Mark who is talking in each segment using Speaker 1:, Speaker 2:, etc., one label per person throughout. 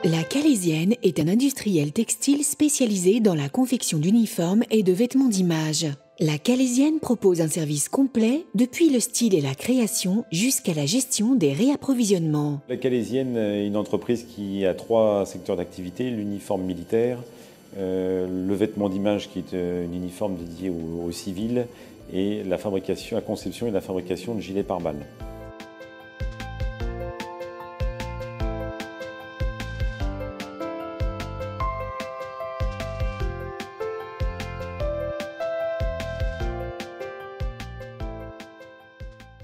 Speaker 1: La Calaisienne est un industriel textile spécialisé dans la confection d'uniformes et de vêtements d'image. La Calaisienne propose un service complet depuis le style et la création jusqu'à la gestion des réapprovisionnements.
Speaker 2: La Calaisienne est une entreprise qui a 3 secteurs d'activité, l'uniforme militaire, le vêtement d'image qui est un uniforme dédié aux civils et la conception et la fabrication de gilets pare-balles.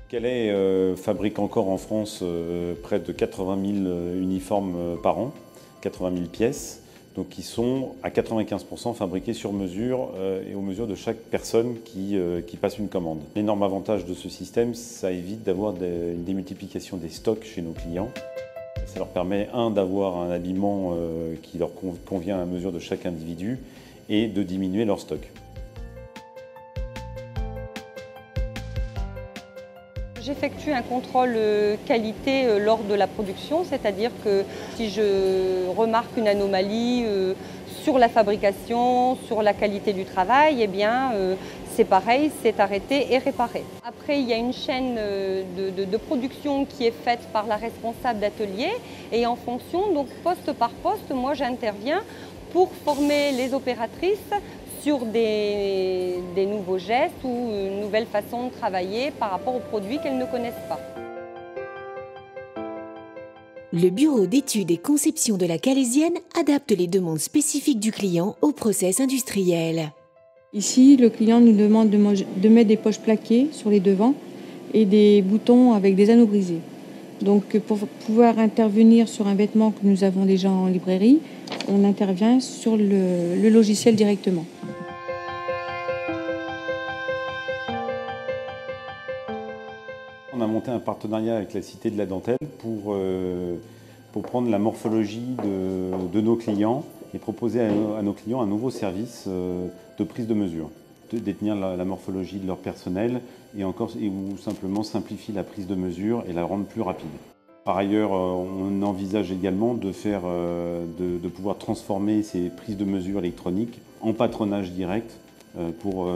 Speaker 2: Calais fabrique encore en France près de 80 000 uniformes par an, 80 000 pièces, donc qui sont à 95% fabriqués sur mesure et aux mesures de chaque personne qui passe une commande. L'énorme avantage de ce système, ça évite d'avoir une démultiplication des stocks chez nos clients. Ça leur permet, d'avoir un habillement qui leur convient à mesure de chaque individu et de diminuer leur stock.
Speaker 3: J'effectue un contrôle qualité lors de la production, c'est-à-dire que si je remarque une anomalie sur la fabrication, sur la qualité du travail, eh bien c'est pareil, c'est arrêté et réparé. Après, il y a une chaîne de production qui est faite par la responsable d'atelier et en fonction, donc poste par poste, moi j'interviens pour former les opératrices sur des nouveaux gestes ou une nouvelle façon de travailler par rapport aux produits qu'elles ne connaissent pas.
Speaker 1: Le bureau d'études et conception de la Calaisienne adapte les demandes spécifiques du client au process industriel.
Speaker 4: Ici, le client nous demande de mettre des poches plaquées sur les devants et des boutons avec des anneaux brisés. Donc pour pouvoir intervenir sur un vêtement que nous avons déjà en librairie, on intervient sur le logiciel directement.
Speaker 2: On a monté un partenariat avec la Cité de la Dentelle pour prendre la morphologie de nos clients et proposer à nos clients un nouveau service de prise de mesure, de détenir la morphologie de leur personnel ou simplement simplifier la prise de mesure et la rendre plus rapide. Par ailleurs, on envisage également de pouvoir transformer ces prises de mesure électroniques en patronage direct pour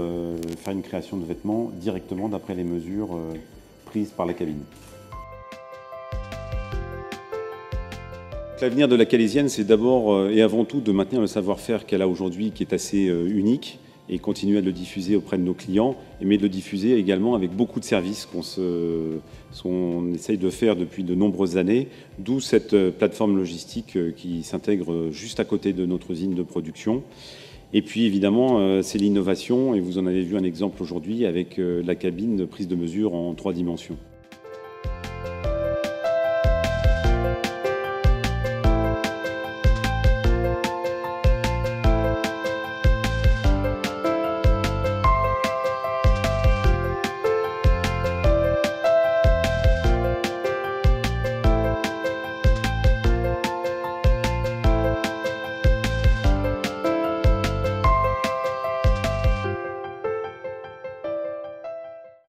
Speaker 2: faire une création de vêtements directement d'après les mesures prises par la cabine. L'avenir de la Calaisienne, c'est d'abord et avant tout de maintenir le savoir-faire qu'elle a aujourd'hui, qui est assez unique, et continuer à le diffuser auprès de nos clients, mais de le diffuser également avec beaucoup de services qu'on essaye de faire depuis de nombreuses années, d'où cette plateforme logistique qui s'intègre juste à côté de notre usine de production. Et puis évidemment, c'est l'innovation, et vous en avez vu un exemple aujourd'hui avec la cabine de prise de mesure en 3 dimensions.